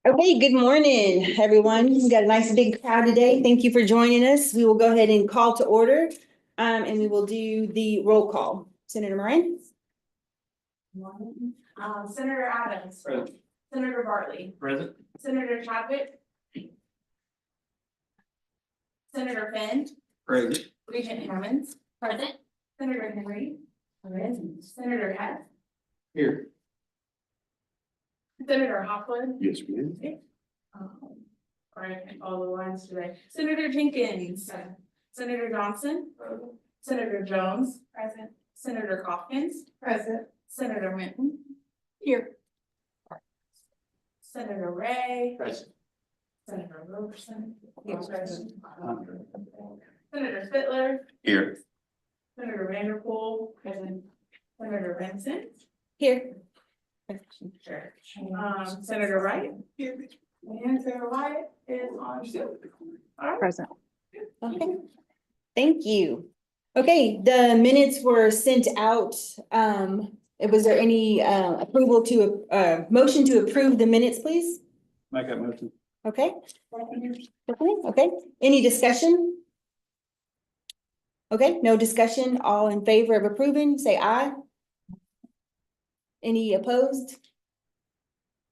Okay, good morning, everyone. We've got a nice big crowd today. Thank you for joining us. We will go ahead and call to order, and we will do the roll call. Senator Moran? Senator Adams. Present. Senator Bartley. Present. Senator Chadwick. Senator Finn. Present. Regent Hammonds. Present. Senator Henry. Present. Senator Hess. Here. Senator Hopwood. Yes, ma'am. All right, all the lines today. Senator Jenkins. Senator Johnson. Senator Jones. Present. Senator Hopkins. Present. Senator Minton. Here. Senator Ray. Present. Senator Robertson. Present. Senator Fittler. Here. Senator Vanderpool. Present. Senator Vincent. Here. Sure. Senator Wright. Here. And Senator Wyatt is on Zoom. All right. Present. Okay, thank you. Okay, the minutes were sent out. Was there any approval to motion to approve the minutes, please? Make that motion. Okay. Okay, any discussion? Okay, no discussion. All in favor of approving, say aye. Any opposed?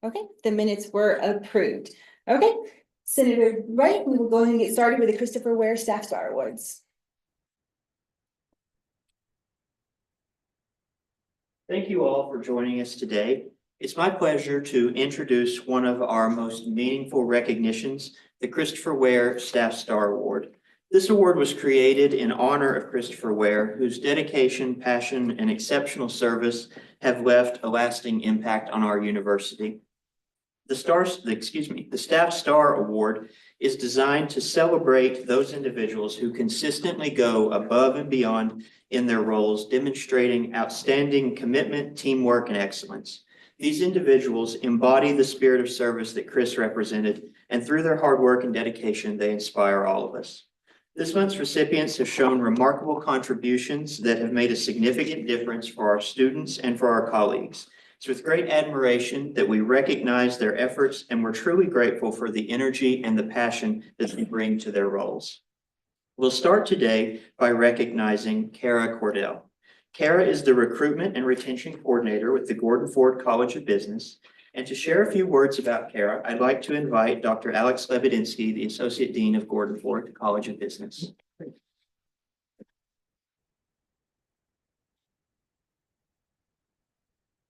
Okay, the minutes were approved. Okay, Senator Wright, we will go ahead and get started with the Christopher Ware Staff Star Awards. Thank you all for joining us today. It's my pleasure to introduce one of our most meaningful recognitions, the Christopher Ware Staff Star Award. This award was created in honor of Christopher Ware, whose dedication, passion, and exceptional service have left a lasting impact on our university. The Staff Star Award is designed to celebrate those individuals who consistently go above and beyond in their roles, demonstrating outstanding commitment, teamwork, and excellence. These individuals embody the spirit of service that Chris represented, and through their hard work and dedication, they inspire all of us. This month's recipients have shown remarkable contributions that have made a significant difference for our students and for our colleagues. It's with great admiration that we recognize their efforts, and we're truly grateful for the energy and the passion that they bring to their roles. We'll start today by recognizing Kara Cordell. Kara is the Recruitment and Retention Coordinator with the Gordon Ford College of Business. And to share a few words about Kara, I'd like to invite Dr. Alex Lebedinsky, the Associate Dean of Gordon Ford College of Business.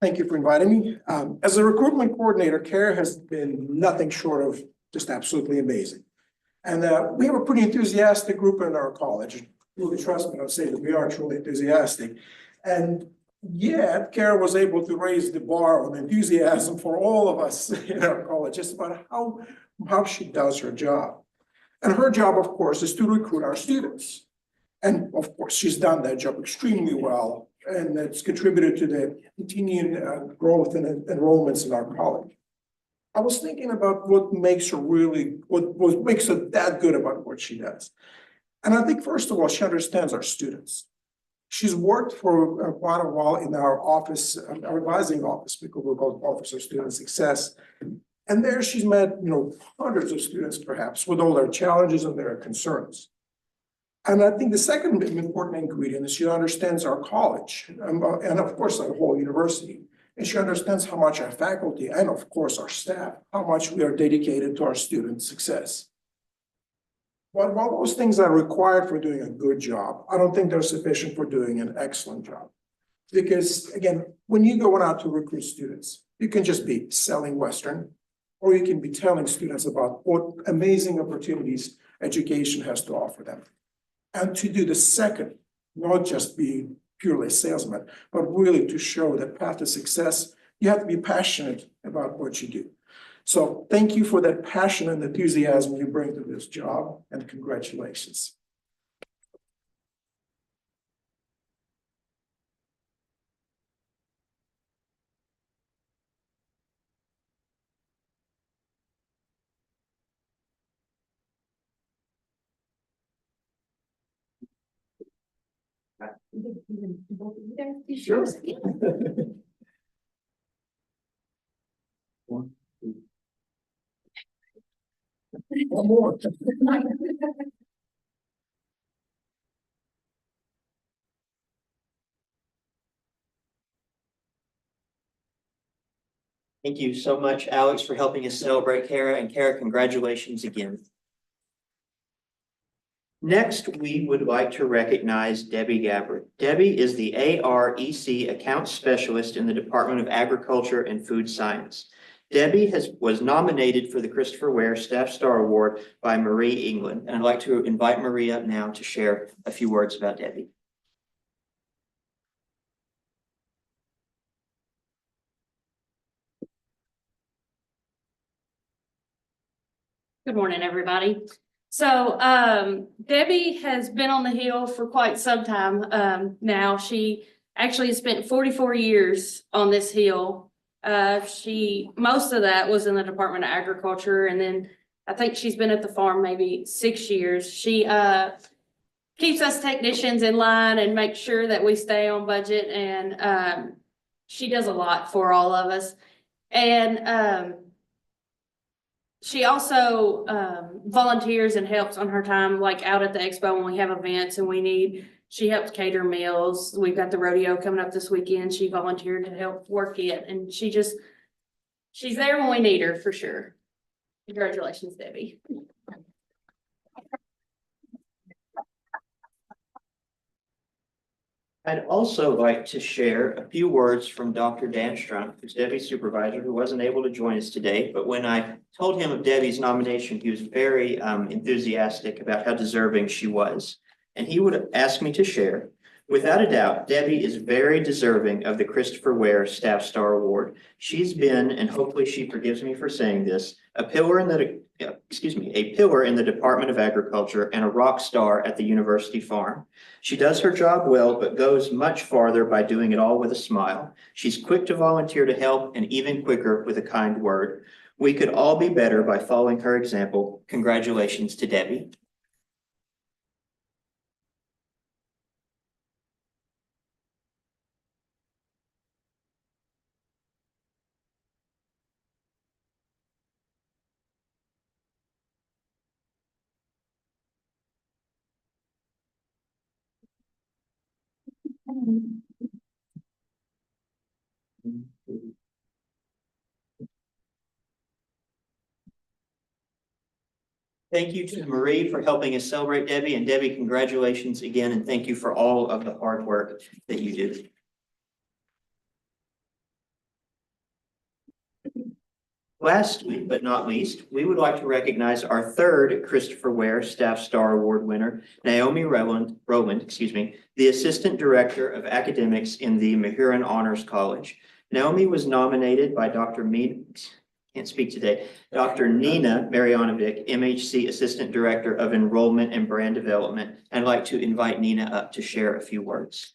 Thank you for inviting me. As a recruitment coordinator, Kara has been nothing short of just absolutely amazing. And we have a pretty enthusiastic group in our college. Really trust me, I'll say that we are truly enthusiastic. And yet, Kara was able to raise the bar of enthusiasm for all of us in our college, just about how she does her job. And her job, of course, is to recruit our students. And of course, she's done that job extremely well. And it's contributed to the continued growth and enrollments in our college. I was thinking about what makes her that good about what she does. And I think, first of all, she understands our students. She's worked for quite a while in our office, our advising office, because we're called Office of Student Success. And there she's met, hundreds of students, perhaps, with all their challenges and their concerns. And I think the second important ingredient is she understands our college and of course, our whole university. And she understands how much our faculty and of course, our staff, how much we are dedicated to our students' success. But while those things are required for doing a good job, I don't think they're sufficient for doing an excellent job. Because again, when you go out to recruit students, you can just be selling Western, or you can be telling students about what amazing opportunities education has to offer them. And to do the second, not just be purely a salesman, but really to show that path to success, you have to be passionate about what you do. So thank you for that passion and enthusiasm you bring to this job, and congratulations. Sure. One more. Thank you so much, Alex, for helping us celebrate Kara, and Kara, congratulations again. Next, we would like to recognize Debbie Gabbard. Debbie is the AREC Account Specialist in the Department of Agriculture and Food Science. Debbie was nominated for the Christopher Ware Staff Star Award by Marie England, and I'd like to invite Marie up now to share a few words about Debbie. Good morning, everybody. So Debbie has been on the Hill for quite some time now. She actually has spent 44 years on this Hill. Most of that was in the Department of Agriculture, and then I think she's been at the farm maybe 6 years. She keeps us technicians in line and makes sure that we stay on budget, and she does a lot for all of us. And she also volunteers and helps on her time, like out at the expo when we have events and she helps cater meals. We've got the rodeo coming up this weekend. She volunteered to help work it, and she's there when we need her for sure. Congratulations, Debbie. I'd also like to share a few words from Dr. Dan Strunk, who's Debbie's supervisor, who wasn't able to join us today. But when I told him of Debbie's nomination, he was very enthusiastic about how deserving she was. And he would ask me to share. Without a doubt, Debbie is very deserving of the Christopher Ware Staff Star Award. She's been, and hopefully she forgives me for saying this, a pillar in the Department of Agriculture and a rock star at the University Farm. She does her job well, but goes much farther by doing it all with a smile. She's quick to volunteer to help and even quicker with a kind word. We could all be better by following her example. Congratulations to Debbie. Thank you to Marie for helping us celebrate Debbie, and Debbie, congratulations again, and thank you for all of the hard work that you do. Lastly, but not least, we would like to recognize our third Christopher Ware Staff Star Award winner, Naomi Rowland, the Assistant Director of Academics in the Mahurin Honors College. Naomi was nominated by Dr. Nina Marianovic, MHC Assistant Director of Enrollment and Brand Development. I'd like to invite Nina up to share a few words.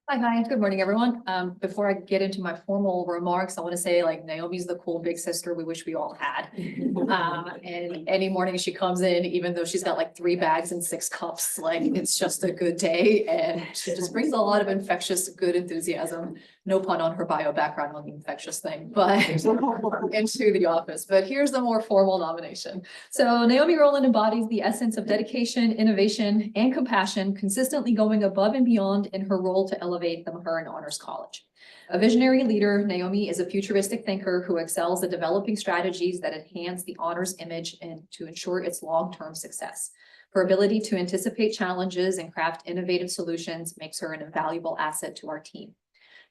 Hi, good morning, everyone. Before I get into my formal remarks, I want to say like Naomi's the cool big sister we wish we all had. And any morning she comes in, even though she's got like 3 bags and 6 cups, like it's just a good day. And she just brings a lot of infectious, good enthusiasm. No pun on her bio background on the infectious thing, but into the office. But here's the more formal nomination. So Naomi Rowland embodies the essence of dedication, innovation, and compassion, consistently going above and beyond in her role to elevate the Mahurin Honors College. A visionary leader, Naomi is a futuristic thinker who excels at developing strategies that enhance the honors image and to ensure its long-term success. Her ability to anticipate challenges and craft innovative solutions makes her an invaluable asset to our team.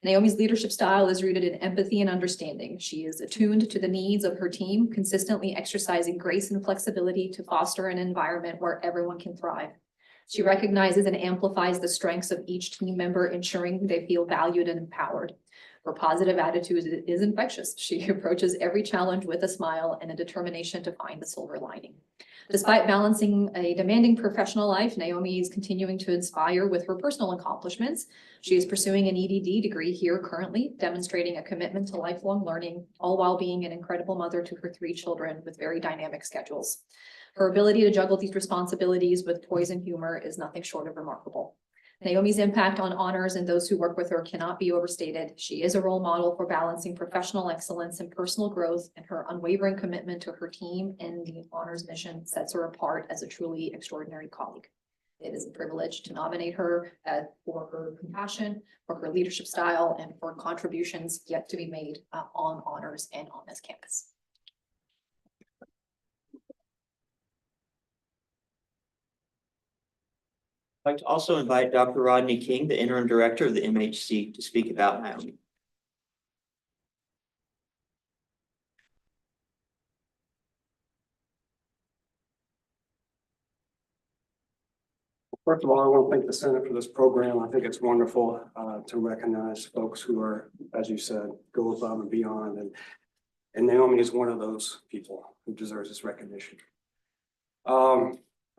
Naomi's leadership style is rooted in empathy and understanding. She is attuned to the needs of her team, consistently exercising grace and flexibility to foster an environment where everyone can thrive. She recognizes and amplifies the strengths of each team member, ensuring they feel valued and empowered. Her positive attitude is infectious. She approaches every challenge with a smile and a determination to find the silver lining. Despite balancing a demanding professional life, Naomi is continuing to inspire with her personal accomplishments. She is pursuing an EDD degree here currently, demonstrating a commitment to lifelong learning, all while being an incredible mother to her 3 children with very dynamic schedules. Her ability to juggle these responsibilities with poise and humor is nothing short of remarkable. Naomi's impact on honors and those who work with her cannot be overstated. She is a role model for balancing professional excellence and personal growth, and her unwavering commitment to her team and the honors mission sets her apart as a truly extraordinary colleague. It is a privilege to nominate her for her compassion, for her leadership style, and for contributions yet to be made on honors and on this campus. I'd like to also invite Dr. Rodney King, the interim director of the MHC, to speak about Naomi. First of all, I want to thank the Senate for this program. I think it's wonderful to recognize folks who are, as you said, go above and beyond. And Naomi is one of those people who deserves this recognition.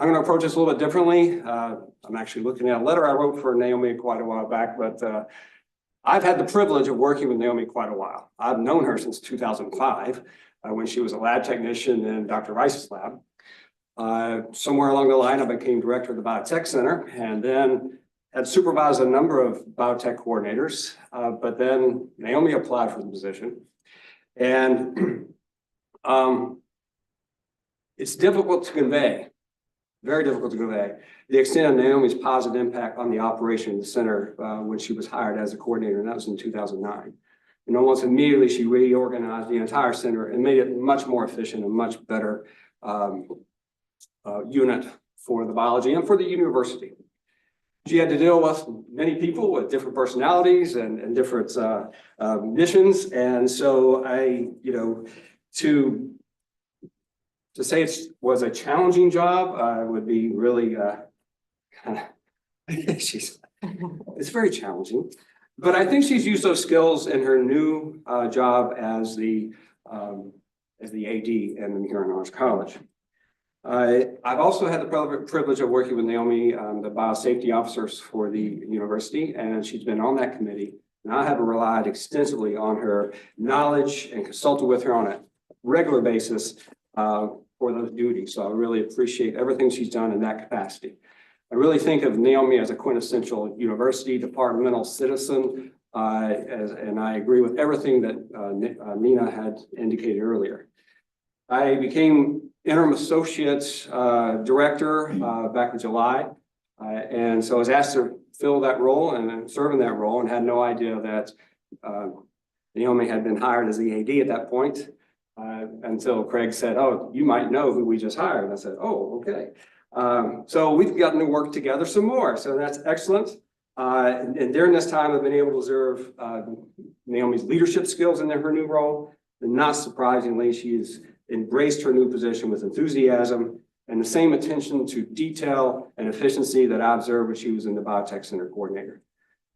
I'm going to approach this a little bit differently. I'm actually looking at a letter I wrote for Naomi quite a while back, but I've had the privilege of working with Naomi quite a while. I've known her since 2005 when she was a lab technician in Dr. Rice's lab. Somewhere along the line, I became director of the Biotech Center and then had supervised a number of biotech coordinators. But then Naomi applied for the position. And it's difficult to convey, very difficult to convey, the extent of Naomi's positive impact on the operation of the center when she was hired as a coordinator, and that was in 2009. And almost immediately, she reorganized the entire center and made it much more efficient and much better unit for the biology and for the university. She had to deal with many people with different personalities and different missions. And so to say it was a challenging job would be really it's very challenging. But I think she's used those skills in her new job as the AD in Huron Honors College. I've also had the privilege of working with Naomi, the biosafety officers for the university, and she's been on that committee. And I have relied extensively on her knowledge and consulted with her on a regular basis for those duties. So I really appreciate everything she's done in that capacity. I really think of Naomi as a quintessential university departmental citizen, and I agree with everything that Nina had indicated earlier. I became interim associate director back in July. And so I was asked to fill that role and serve in that role, and had no idea that Naomi had been hired as the AD at that point until Craig said, "Oh, you might know who we just hired." And I said, "Oh, okay." So we've gotten to work together some more. So that's excellent. And during this time, I've been able to observe Naomi's leadership skills in her new role. And not surprisingly, she's embraced her new position with enthusiasm and the same attention to detail and efficiency that I observed when she was in the Biotech Center coordinator.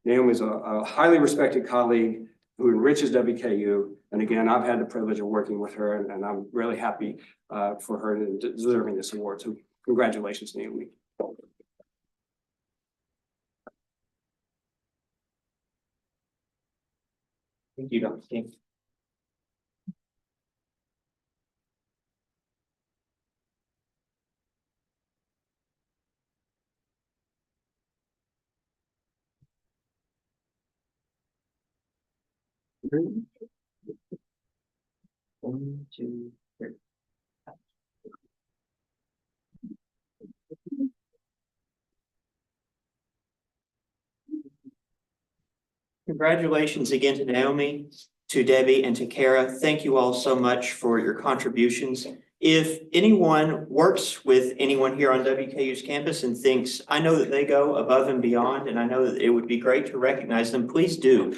Naomi is a highly respected colleague who enriches WKU. And again, I've had the privilege of working with her, and I'm really happy for her deserving this award. So congratulations, Naomi. Thank you, Dr. King. One, two, three. Congratulations again to Naomi, to Debbie, and to Kara. Thank you all so much for your contributions. If anyone works with anyone here on WKU's campus and thinks, I know that they go above and beyond, and I know that it would be great to recognize them, please do.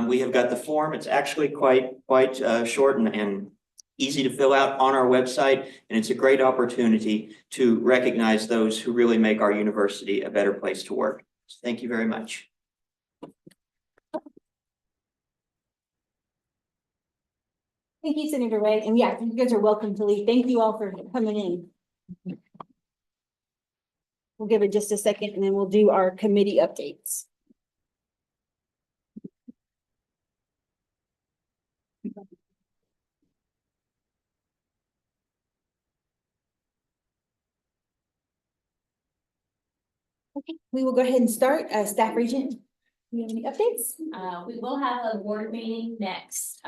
We have got the form. It's actually quite short and easy to fill out on our website, and it's a great opportunity to recognize those who really make our university a better place to work. So thank you very much. Thank you, Senator Ray. And yeah, you guys are welcome to leave. Thank you all for coming in. We'll give it just a second and then we'll do our committee updates. Okay, we will go ahead and start. Staff Regent, you have any updates? We will have a board meeting next,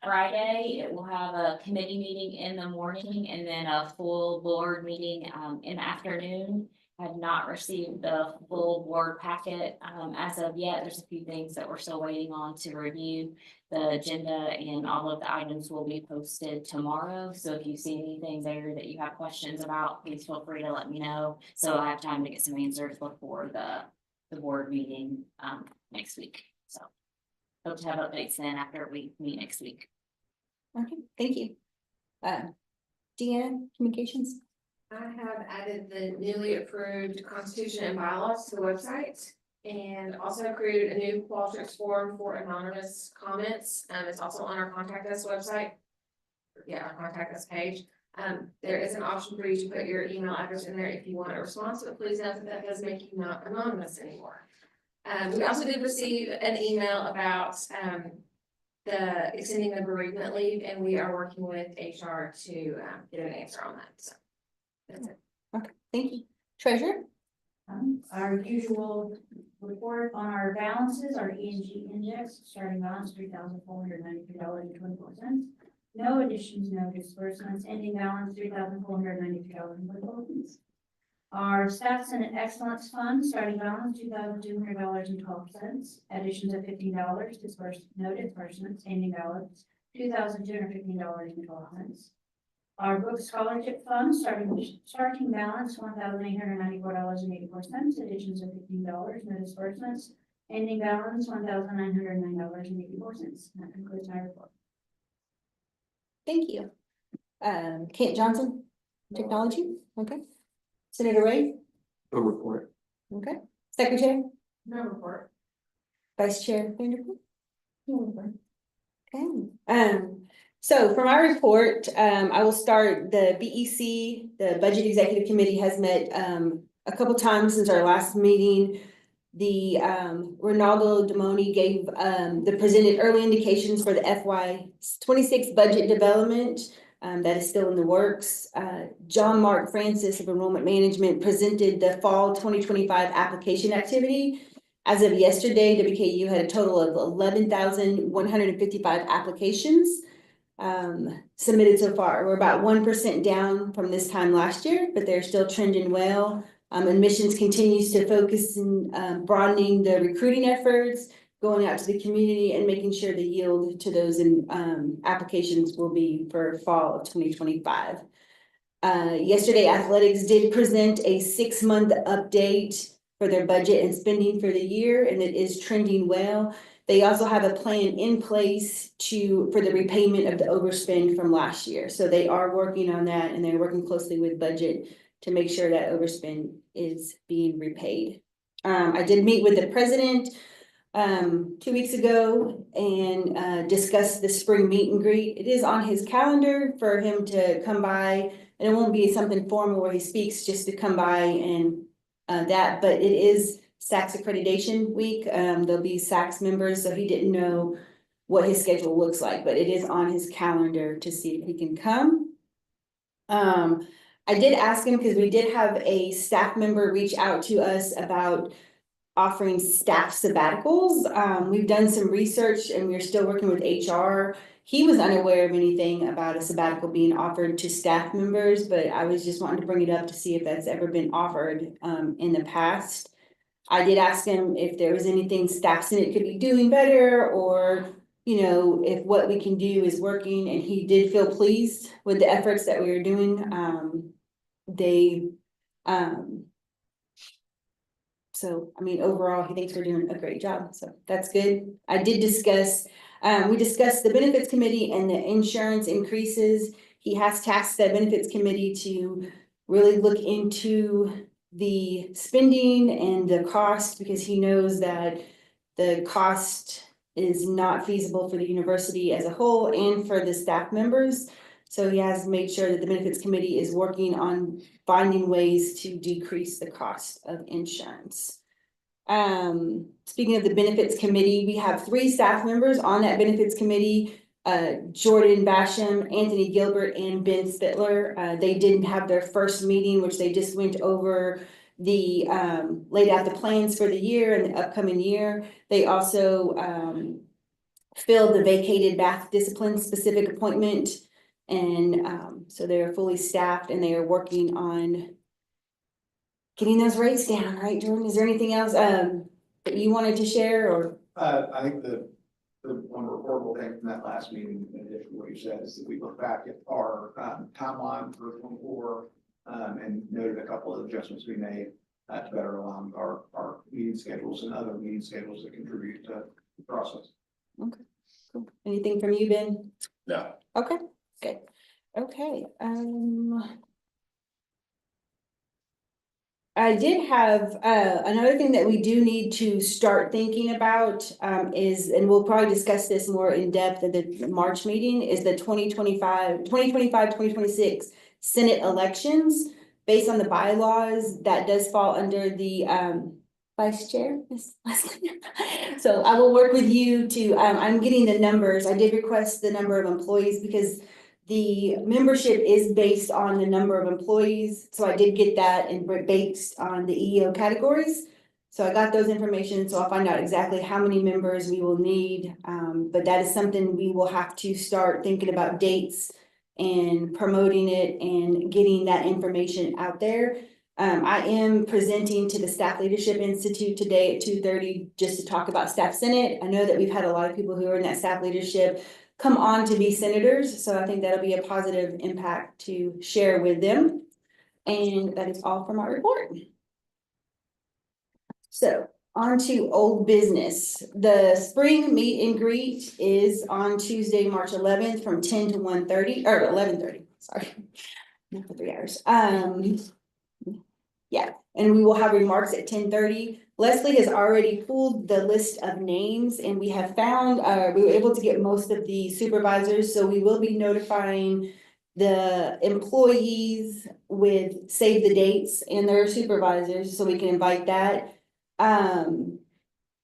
Friday. It will have a committee meeting in the morning and then a full board meeting, in the afternoon. Have not received the full board packet, as of yet. There's a few things that we're still waiting on to review. The agenda and all of the items will be posted tomorrow. So if you see anything there that you have questions about, please feel free to let me know. So I have time to get some answers before the board meeting, next week. So hope to have updates then after we meet next week. Okay, thank you. Deanna, Communications? I have added the newly approved constitution and bylaws to the website. And also created a new Qualtrics form for anonymous comments. It's also on our contact us website. Yeah, our contact us page. There is an option for you to put your email address in there if you want a response, but please note that that does make you not anonymous anymore. We also did receive an email about the extending the bereavement leave, and we are working with HR to get an answer on that. So that's it. Okay, thank you. Treasurer? Our usual report on our balances, our E and G index, starting balance $3,493.24. No additions, no disbursements, ending balance $3,493.24. Our staff Senate Excellence Fund, starting balance $2,200.12. Additions of $15, no disbursements, ending balance $2,215.12. Our book scholarship fund, starting balance $1,894.84, additions of $15, no disbursements, ending balance $1,909.84. That concludes my report. Thank you. Kent Johnson, Technology, okay. Senator Ray, No report. okay. Secretary, No report. Vice Chair Vanderpool? No report. Okay, so for my report, I will start. The BEC, the Budget Executive Committee, has met a couple times since our last meeting. The Ronaldo Demoni gave the presented early indications for the FY26 budget development. That is still in the works. John Mark Francis of Enrollment Management presented the fall 2025 application activity. As of yesterday, WKU had a total of 11,155 applications submitted so far. We're about 1% down from this time last year, but they're still trending well. Admissions continues to focus in broadening the recruiting efforts, going out to the community and making sure the yield to those applications will be for fall of 2025. Yesterday, athletics did present a 6-month update for their budget and spending for the year, and it is trending well. They also have a plan in place for the repayment of the overspend from last year. So they are working on that, and they're working closely with budget to make sure that overspend is being repaid. I did meet with the president 2 weeks ago and discussed the spring meet and greet. It is on his calendar for him to come by, and it won't be something formal where he speaks, just to come by and but it is SACS accreditation week. There'll be SACS members, so he didn't know what his schedule looks like, but it is on his calendar to see if he can come. I did ask him, because we did have a staff member reach out to us about offering staff sabbaticals. We've done some research and we're still working with HR. He was unaware of anything about a sabbatical being offered to staff members, but I was just wanting to bring it up to see if that's ever been offered in the past. I did ask him if there was anything Staff Senate could be doing better, or if what we can do is working, and he did feel pleased with the efforts that we were doing. So, I mean, overall, he thinks we're doing a great job, so that's good. I did discuss, we discussed the benefits committee and the insurance increases. He has tasked the benefits committee to really look into the spending and the cost, because he knows that the cost is not feasible for the university as a whole and for the staff members. So he has made sure that the benefits committee is working on finding ways to decrease the cost of insurance. Speaking of the benefits committee, we have 3 staff members on that benefits committee. Jordan Basham, Anthony Gilbert, and Ben Spittler. They didn't have their first meeting, which they just went over laid out the plans for the year and the upcoming year. They also, filled the vacated bath discipline specific appointment. And, so they're fully staffed and they are working on getting those rates down, right, Jordan? Is there anything else, that you wanted to share or? I think the one reportable thing from that last meeting, in addition to what you said, is that we look back at our timeline for 24 and noted a couple of adjustments we made to better align our meeting schedules and other meeting schedules that contribute to the process. Okay, cool. Anything from you, Ben? No. Okay, good. Okay, I did have, another thing that we do need to start thinking about, is, and we'll probably discuss this more in depth at the March meeting, is the 2026 Senate elections. Based on the bylaws, that does fall under the, Vice Chair, Ms. Leslie. So I will work with you to, I'm getting the numbers. I did request the number of employees because the membership is based on the number of employees. So I did get that and based on the EEO categories. So I got those information, so I'll find out exactly how many members we will need. But that is something we will have to start thinking about dates and promoting it and getting that information out there. I am presenting to the Staff Leadership Institute today at 2:30 just to talk about Staff Senate. I know that we've had a lot of people who are in that staff leadership come on to be senators, so I think that'll be a positive impact to share with them. And that is all for my report. So on to old business. The spring meet and greet is on Tuesday, March 11th from 10 to 1:30 or 11:30, sorry. Not for 3 hours. Yeah, and we will have remarks at 10:30. Leslie has already pulled the list of names and we have found, we were able to get most of the supervisors, so we will be notifying the employees with save the dates and their supervisors, so we can invite that.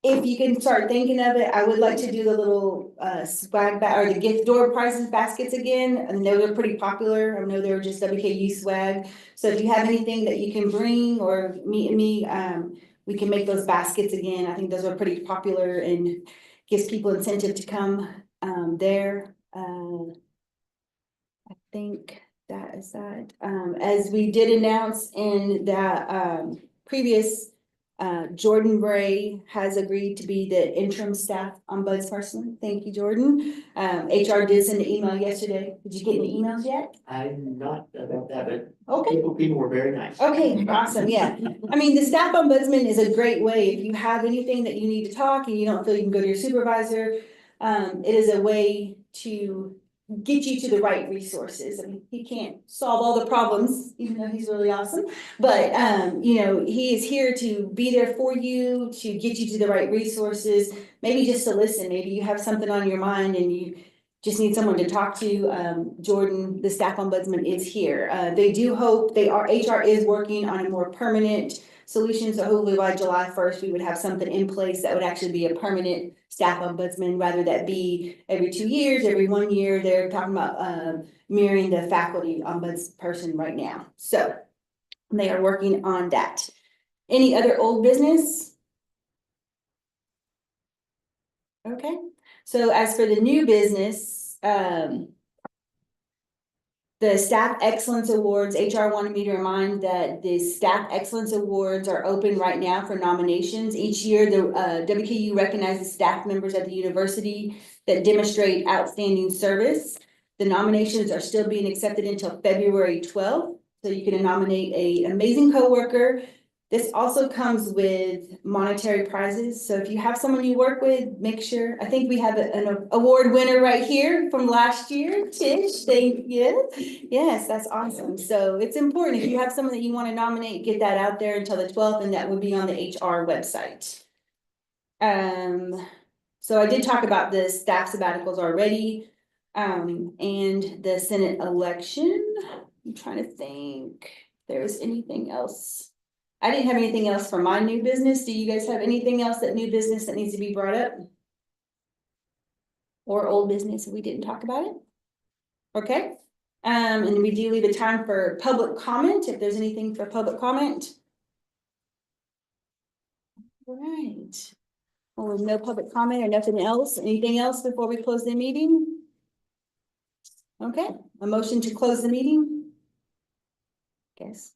If you can start thinking of it, I would like to do the little swag bag or the gift door prizes baskets again. I know they're pretty popular. I know they're just WKU swag. So if you have anything that you can bring or meet me, we can make those baskets again. I think those are pretty popular and gives people incentive to come there. I think that is that. As we did announce in that previous Jordan Bray has agreed to be the interim staff ombudsperson. Thank you, Jordan. HR did send an email yesterday. Did you get any emails yet? I'm not about that, but Okay. people were very nice. Okay, awesome, yeah. I mean, the staff ombudsman is a great way. If you have anything that you need to talk and you don't feel you can go to your supervisor, it is a way to get you to the right resources. I mean, he can't solve all the problems, even though he's really awesome. But, you know, he is here to be there for you, to get you to the right resources, maybe just to listen. Maybe you have something on your mind and you just need someone to talk to. Jordan, the staff ombudsman, is here. They do hope, HR is working on a more permanent solution. So hopefully by July 1st, we would have something in place that would actually be a permanent staff ombudsman, rather that be every 2 years, every 1 year. They're talking about mirroring the faculty ombudsperson right now. So they are working on that. Any other old business? Okay, so as for the new business, the Staff Excellence Awards, HR wanted me to remind that the Staff Excellence Awards are open right now for nominations. Each year, the WKU recognizes staff members at the university that demonstrate outstanding service. The nominations are still being accepted until February 12th, so you can nominate an amazing coworker. This also comes with monetary prizes. So if you have someone you work with, make sure, I think we have an award winner right here from last year, Tish, thank you. Yes, that's awesome. So it's important, if you have someone that you want to nominate, get that out there until the 12th, and that would be on the HR website. So I did talk about the staff sabbaticals already, and the Senate election. I'm trying to think if there was anything else. I didn't have anything else for my new business. Do you guys have anything else that new business that needs to be brought up? Or old business if we didn't talk about it? Okay, and we do leave a time for public comment, if there's anything for public comment. Right. Well, with no public comment or nothing else, anything else before we close the meeting? Okay, a motion to close the meeting? Guess.